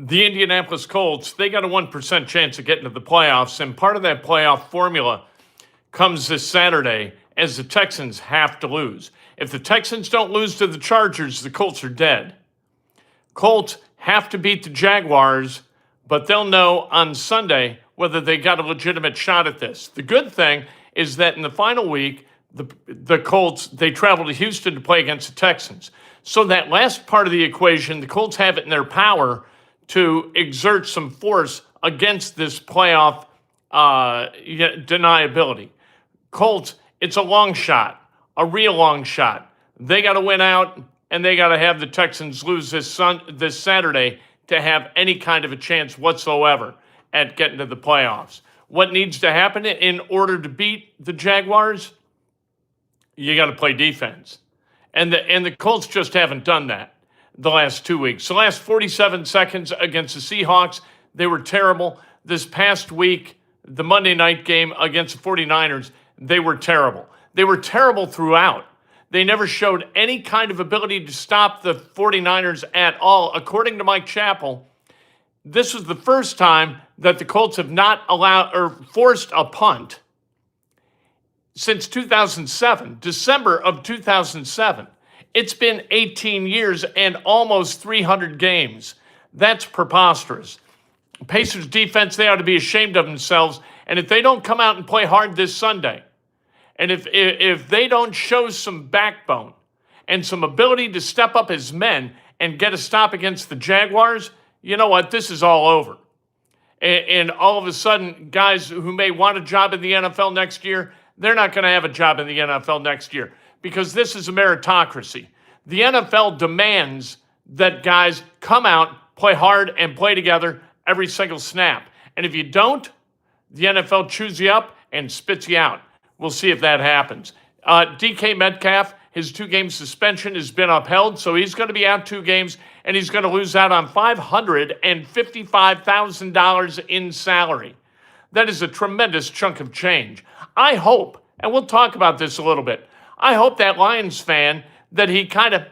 the Indianapolis Colts, they got a 1% chance of getting to the playoffs, and part of that playoff formula comes this Saturday as the Texans have to lose. If the Texans don't lose to the Chargers, the Colts are dead. Colts have to beat the Jaguars, but they'll know on Sunday whether they got a legitimate shot at this. The good thing is that in the final week, the Colts, they travel to Houston to play against the Texans. So that last part of the equation, the Colts have it in their power to exert some force against this playoff deniability. Colts, it's a long shot, a real long shot. They got to win out, and they got to have the Texans lose this Saturday to have any kind of a chance whatsoever at getting to the playoffs. What needs to happen in order to beat the Jaguars? You got to play defense. And the Colts just haven't done that the last 2 weeks. The last 47 seconds against the Seahawks, they were terrible. This past week, the Monday night game against the 49ers, they were terrible. They were terrible throughout. They never showed any kind of ability to stop the 49ers at all. According to Mike Chappell, this was the first time that the Colts have not allowed or forced a punt since 2007, December of 2007. It's been 18 years and almost 300 games. That's preposterous. Pacers defense, they ought to be ashamed of themselves. And if they don't come out and play hard this Sunday, and if they don't show some backbone and some ability to step up as men and get a stop against the Jaguars, you know what? This is all over. And all of a sudden, guys who may want a job in the NFL next year, they're not going to have a job in the NFL next year because this is a meritocracy. The NFL demands that guys come out, play hard, and play together every single snap. And if you don't, the NFL chews you up and spits you out. We'll see if that happens. DK Metcalf, his 2-game suspension has been upheld, so he's going to be out 2 games, and he's going to lose out on $555,000 in salary. That is a tremendous chunk of change. I hope, and we'll talk about this a little bit, I hope that Lions fan that he kind of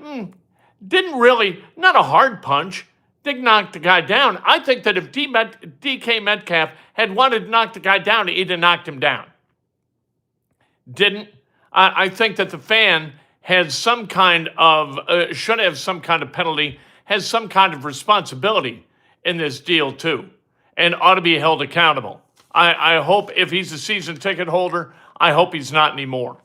didn't really, not a hard punch, didn't knock the guy down. I think that if DK Metcalf had wanted to knock the guy down, he'd have knocked him down. Didn't. I think that the fan has some kind of, should have some kind of penalty, has some kind of responsibility in this deal too, and ought to be held accountable. I hope if he's a season ticket holder, I hope he's not anymore.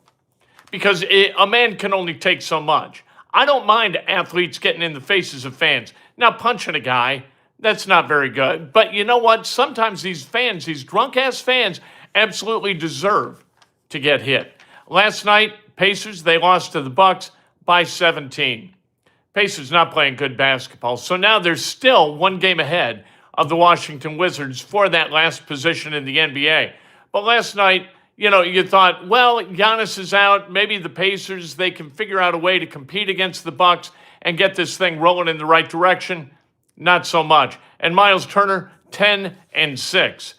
Because a man can only take so much. I don't mind athletes getting in the faces of fans. Now, punching a guy, that's not very good. But you know what? Sometimes these fans, these drunk-ass fans, absolutely deserve to get hit. Last night, Pacers, they lost to the Bucks by 17. Pacers not playing good basketball. So now they're still 1 game ahead of the Washington Wizards for that last position in the NBA. But last night, you thought, well, Giannis is out. Maybe the Pacers, they can figure out a way to compete against the Bucks and get this thing rolling in the right direction. Not so much. And Myles Turner, 10-6.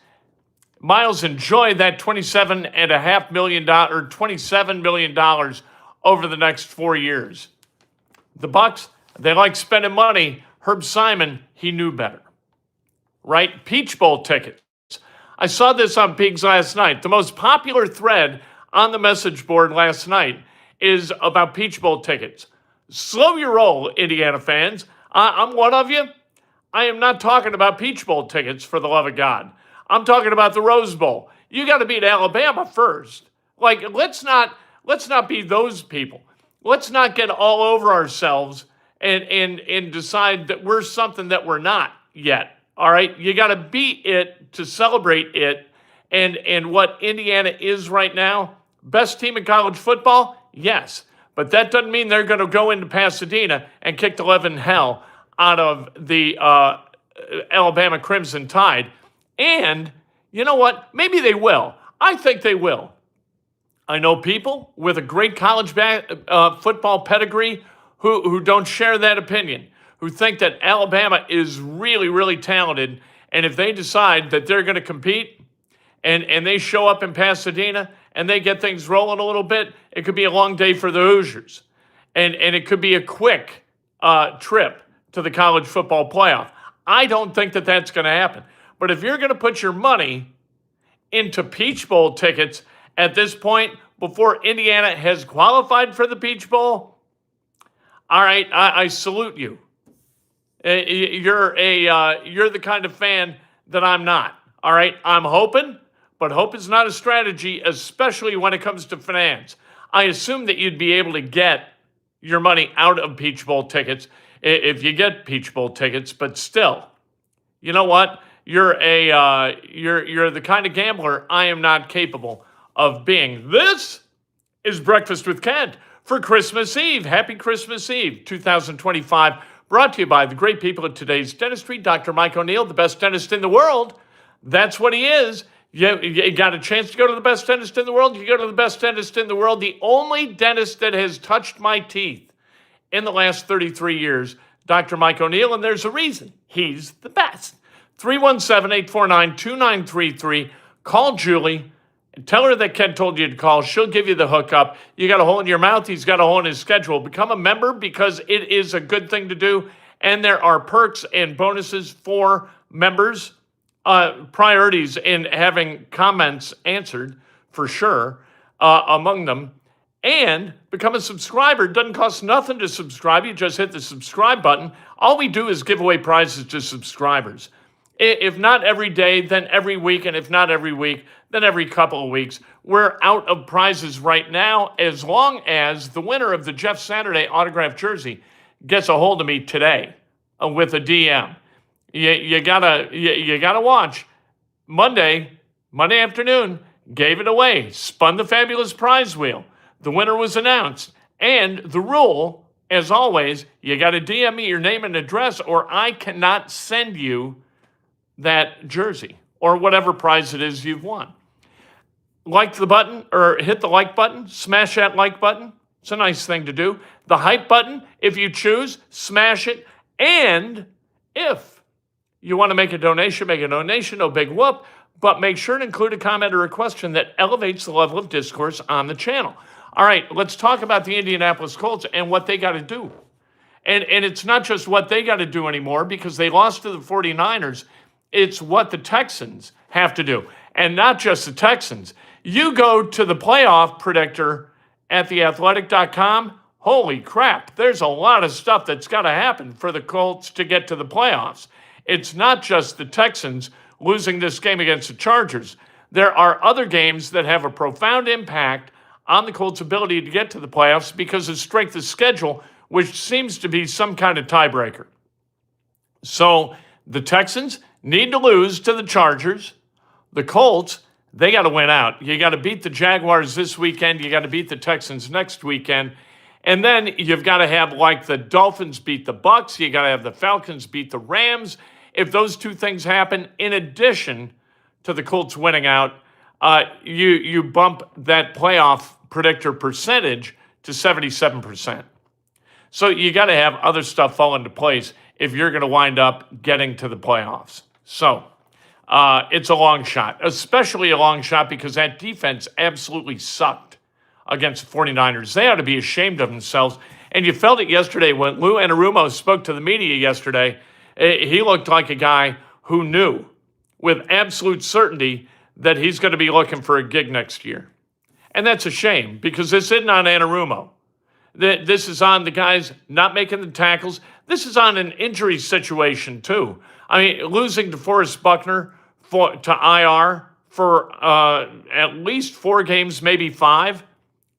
Myles enjoyed that $27.5 million or $27 million over the next 4 years. The Bucks, they like spending money. Herb Simon, he knew better. Right? Peach Bowl tickets. I saw this on Pigs last night. The most popular thread on the message board last night is about Peach Bowl tickets. Slow your roll, Indiana fans. I'm one of you. I am not talking about Peach Bowl tickets, for the love of God. I'm talking about the Rose Bowl. You got to beat Alabama first. Let's not be those people. Let's not get all over ourselves and decide that we're something that we're not yet. All right, you got to beat it to celebrate it. And what Indiana is right now, best team in college football, yes. But that doesn't mean they're going to go into Pasadena and kick the living hell out of the Alabama Crimson Tide. And you know what? Maybe they will. I think they will. I know people with a great college football pedigree who don't share that opinion, who think that Alabama is really, really talented. And if they decide that they're going to compete and they show up in Pasadena and they get things rolling a little bit, it could be a long day for the Hoosiers. And it could be a quick trip to the college football playoff. I don't think that that's going to happen. But if you're going to put your money into Peach Bowl tickets at this point, before Indiana has qualified for the Peach Bowl, all right, I salute you. You're the kind of fan that I'm not. All right, I'm hoping, but hope is not a strategy, especially when it comes to finance. I assume that you'd be able to get your money out of Peach Bowl tickets if you get Peach Bowl tickets, but still, you know what? You're the kind of gambler I am not capable of being. This is Breakfast with Kent for Christmas Eve. Happy Christmas Eve, 2025. Brought to you by the great people at Today's Dentistry, Dr. Mike O'Neill, the best dentist in the world. That's what he is. You got a chance to go to the best dentist in the world, you go to the best dentist in the world, the only dentist that has touched my teeth in the last 33 years, Dr. Mike O'Neill, and there's a reason. He's the best. 317-849-2933. Call Julie and tell her that Ken told you to call. She'll give you the hookup. You got a hole in your mouth, he's got a hole in his schedule. Become a member because it is a good thing to do, and there are perks and bonuses for members. Priorities in having comments answered, for sure, among them. And become a subscriber. It doesn't cost nothing to subscribe. You just hit the subscribe button. All we do is give away prizes to subscribers. If not every day, then every week. And if not every week, then every couple of weeks. We're out of prizes right now, as long as the winner of the Jeff Saturday autographed jersey gets a hold of me today with a DM. You gotta watch. Monday afternoon, gave it away. Spun the fabulous prize wheel. The winner was announced. And the rule, as always, you got to DM me your name and address, or I cannot send you that jersey or whatever prize it is you've won. Like the button, or hit the like button. Smash that like button. It's a nice thing to do. The hype button, if you choose, smash it. And if you want to make a donation, no big whoop, but make sure to include a comment or a question that elevates the level of discourse on the channel. All right, let's talk about the Indianapolis Colts and what they got to do. And it's not just what they got to do anymore because they lost to the 49ers. It's what the Texans have to do. And not just the Texans. You go to the playoff predictor at theathletic.com. Holy crap, there's a lot of stuff that's got to happen for the Colts to get to the playoffs. It's not just the Texans losing this game against the Chargers. There are other games that have a profound impact on the Colts' ability to get to the playoffs because of strength of schedule, which seems to be some kind of tiebreaker. So the Texans need to lose to the Chargers. The Colts, they got to win out. You got to beat the Jaguars this weekend. You got to beat the Texans next weekend. And then you've got to have, like, the Dolphins beat the Bucks. You got to have the Falcons beat the Rams. If those two things happen, in addition to the Colts winning out, you bump that playoff predictor percentage to 77%. So you got to have other stuff fall into place if you're going to wind up getting to the playoffs. So it's a long shot, especially a long shot because that defense absolutely sucked against the 49ers. They ought to be ashamed of themselves. And you felt it yesterday when Lou Anarumo spoke to the media yesterday. He looked like a guy who knew with absolute certainty that he's going to be looking for a gig next year. And that's a shame because this isn't on Anarumo. This is on the guys not making the tackles. This is on an injury situation, too. I mean, losing DeForest Buckner to IR for at least 4 games, maybe 5,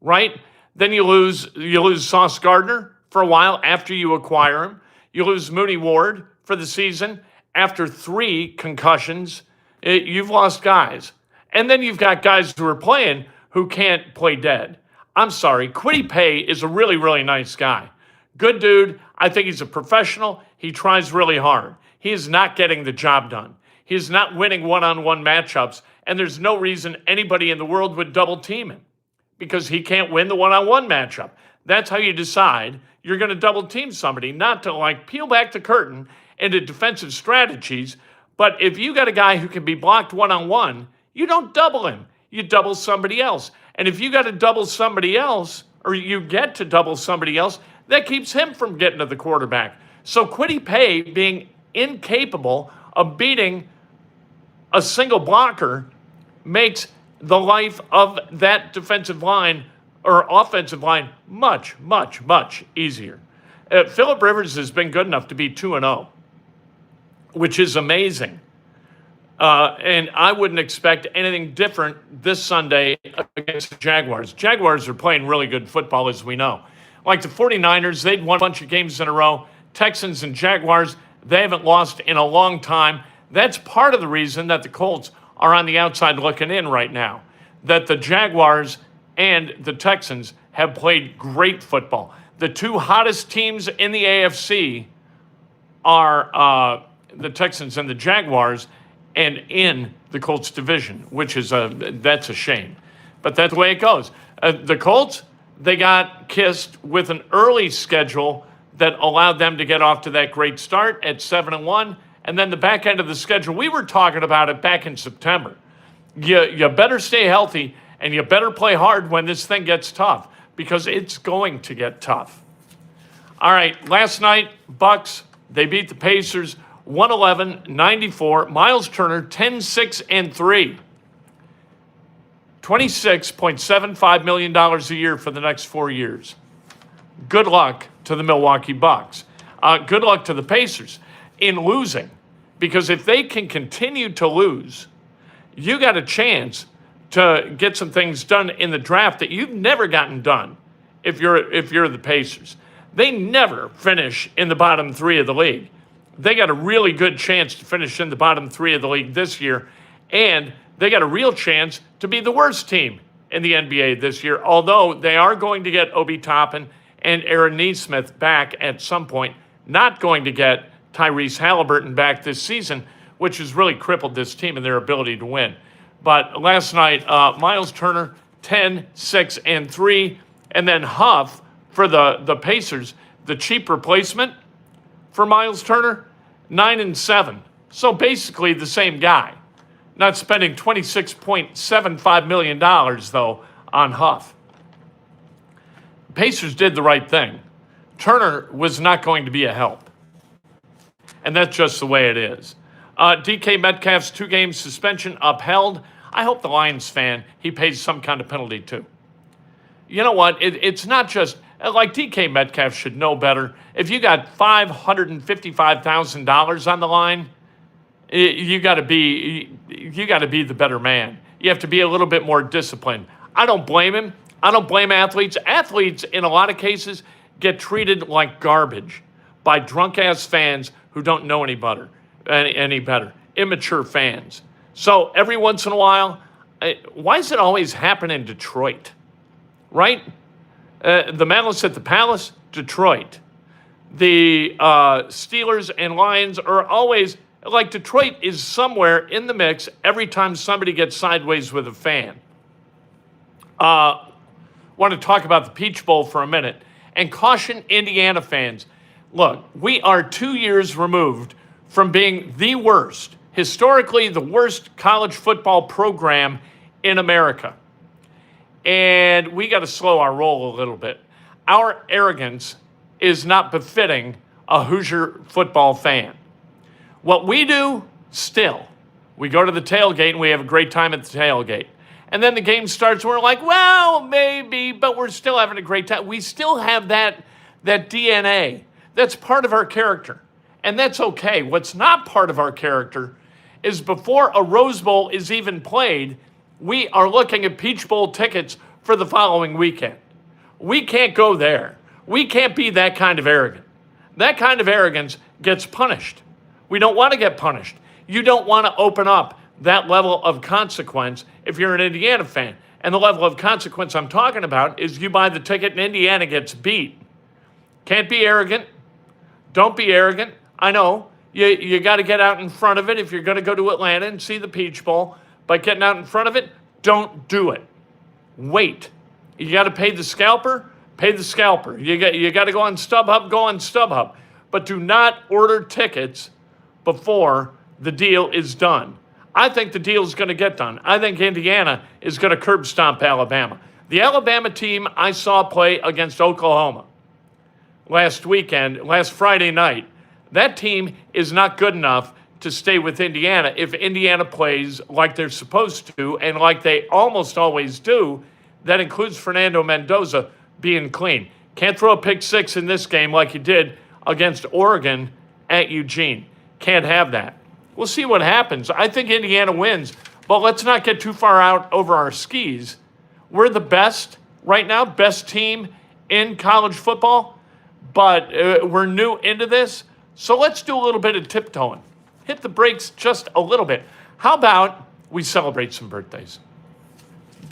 right? Then you lose Sauce Gardner for a while after you acquire him. You lose Mooney Ward for the season after 3 concussions. You've lost guys. And then you've got guys who are playing who can't play dead. I'm sorry, Kwity Paye is a really, really nice guy. Good dude. I think he's a professional. He tries really hard. He is not getting the job done. He is not winning one-on-one matchups, and there's no reason anybody in the world would double team him because he can't win the one-on-one matchup. That's how you decide you're going to double team somebody, not to like peel back the curtain into defensive strategies. But if you got a guy who can be blocked one-on-one, you don't double him. You double somebody else. And if you got to double somebody else, or you get to double somebody else, that keeps him from getting to the quarterback. So Kwity Paye being incapable of beating a single blocker makes the life of that defensive line or offensive line much, much, much easier. Phillip Rivers has been good enough to be 2-0, which is amazing. And I wouldn't expect anything different this Sunday against the Jaguars. Jaguars are playing really good football, as we know. Like the 49ers, they'd won a bunch of games in a row. Texans and Jaguars, they haven't lost in a long time. That's part of the reason that the Colts are on the outside looking in right now, that the Jaguars and the Texans have played great football. The two hottest teams in the AFC are the Texans and the Jaguars, and in the Colts division, which is that's a shame. But that's the way it goes. The Colts, they got kissed with an early schedule that allowed them to get off to that great start at 7-1. And then the back end of the schedule, we were talking about it back in September. You better stay healthy and you better play hard when this thing gets tough, because it's going to get tough. All right, last night, Bucks, they beat the Pacers 111-94. Myles Turner, 10-6-3. $26.75 million a year for the next 4 years. Good luck to the Milwaukee Bucks. Good luck to the Pacers in losing, because if they can continue to lose, you got a chance to get some things done in the draft that you've never gotten done if you're the Pacers. They never finish in the bottom three of the league. They got a really good chance to finish in the bottom three of the league this year, and they got a real chance to be the worst team in the NBA this year, although they are going to get Obi Toppin and Aaron Nesmith back at some point. Not going to get Tyrese Halliburton back this season, which has really crippled this team and their ability to win. But last night, Myles Turner, 10-6-3, and then Huff for the Pacers, the cheap replacement for Myles Turner, 9-7. So basically the same guy. Not spending $26.75 million, though, on Huff. Pacers did the right thing. Turner was not going to be a help. And that's just the way it is. DK Metcalf's 2-game suspension upheld. I hope the Lions fan, he pays some kind of penalty too. You know what? It's not just, like DK Metcalf should know better. If you got $555,000 on the line, you got to be the better man. You have to be a little bit more disciplined. I don't blame him. I don't blame athletes. Athletes, in a lot of cases, get treated like garbage by drunk-ass fans who don't know any better. Immature fans. So every once in a while, why does it always happen in Detroit? Right? The Malice at the Palace, Detroit. The Steelers and Lions are always, like Detroit is somewhere in the mix every time somebody gets sideways with a fan. Want to talk about the Peach Bowl for a minute and caution Indiana fans. Look, we are 2 years removed from being the worst, historically the worst college football program in America. And we got to slow our roll a little bit. Our arrogance is not befitting a Hoosier football fan. What we do, still, we go to the tailgate and we have a great time at the tailgate. And then the game starts and we're like, well, maybe, but we're still having a great time. We still have that DNA. That's part of our character. And that's okay. What's not part of our character is before a Rose Bowl is even played, we are looking at Peach Bowl tickets for the following weekend. We can't go there. We can't be that kind of arrogant. That kind of arrogance gets punished. We don't want to get punished. You don't want to open up that level of consequence if you're an Indiana fan. And the level of consequence I'm talking about is you buy the ticket and Indiana gets beat. Can't be arrogant. Don't be arrogant. I know you got to get out in front of it if you're going to go to Atlanta and see the Peach Bowl. But getting out in front of it, don't do it. Wait. You got to pay the scalper? Pay the scalper. You got to go on StubHub? Go on StubHub. But do not order tickets before the deal is done. I think the deal is going to get done. I think Indiana is going to curb stomp Alabama. The Alabama team I saw play against Oklahoma last Friday night, That team is not good enough to stay with Indiana if Indiana plays like they're supposed to and like they almost always do. That includes Fernando Mendoza being clean. Can't throw a pick six in this game like he did against Oregon at Eugene. Can't have that. We'll see what happens. I think Indiana wins, but let's not get too far out over our skis. We're the best right now, best team in college football, but we're new into this. So let's do a little bit of tiptoeing. Hit the brakes just a little bit. How about we celebrate some birthdays?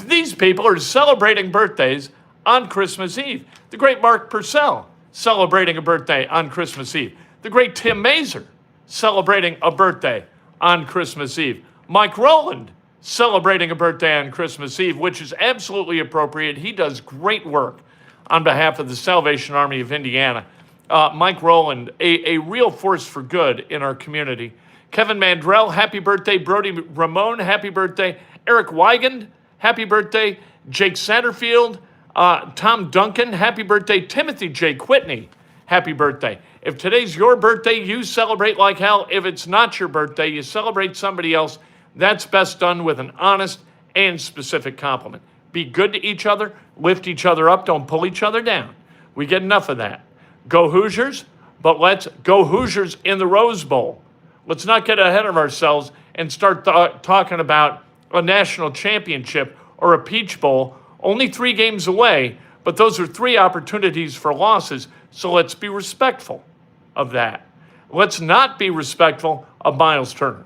These people are celebrating birthdays on Christmas Eve. The great Mark Purcell celebrating a birthday on Christmas Eve. The great Tim Mazer celebrating a birthday on Christmas Eve. Mike Rowland celebrating a birthday on Christmas Eve, which is absolutely appropriate. He does great work on behalf of the Salvation Army of Indiana. Mike Rowland, a real force for good in our community. Kevin Mandrell, happy birthday. Brody Ramone, happy birthday. Eric Weigand, happy birthday. Jake Satterfield, Tom Duncan, happy birthday. Timothy J. Whitney, happy birthday. If today's your birthday, you celebrate like hell. If it's not your birthday, you celebrate somebody else. That's best done with an honest and specific compliment. Be good to each other, lift each other up, don't pull each other down. We get enough of that. Go Hoosiers, but let's go Hoosiers in the Rose Bowl. Let's not get ahead of ourselves and start talking about a national championship or a Peach Bowl. Only 3 games away, but those are 3 opportunities for losses, so let's be respectful of that. Let's not be respectful of Myles Turner.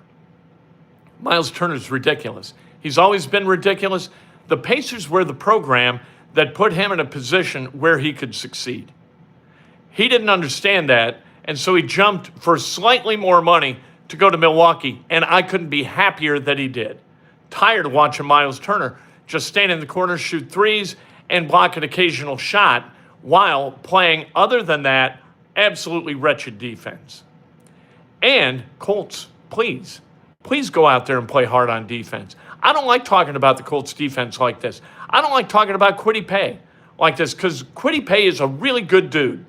Myles Turner's ridiculous. He's always been ridiculous. The Pacers were the program that put him in a position where he could succeed. He didn't understand that, and so he jumped for slightly more money to go to Milwaukee, and I couldn't be happier that he did. Tired of watching Myles Turner just stand in the corner, shoot threes, and block an occasional shot while playing, other than that, absolutely wretched defense. And Colts, please go out there and play hard on defense. I don't like talking about the Colts defense like this. I don't like talking about Kwity Paye like this because Kwity Paye is a really good dude.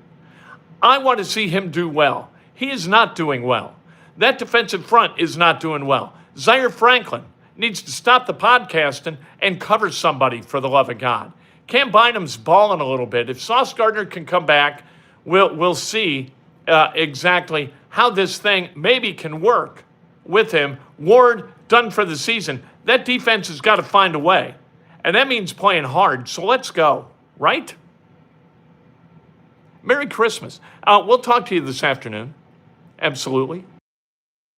I want to see him do well. He is not doing well. That defensive front is not doing well. Zaire Franklin needs to stop the podcasting and cover somebody, for the love of God. Cam Bynum's balling a little bit. If Sauce Gardner can come back, we'll see exactly how this thing maybe can work with him. Ward, done for the season. That defense has got to find a way. And that means playing hard. So let's go, right? Merry Christmas. We'll talk to you this afternoon. Absolutely.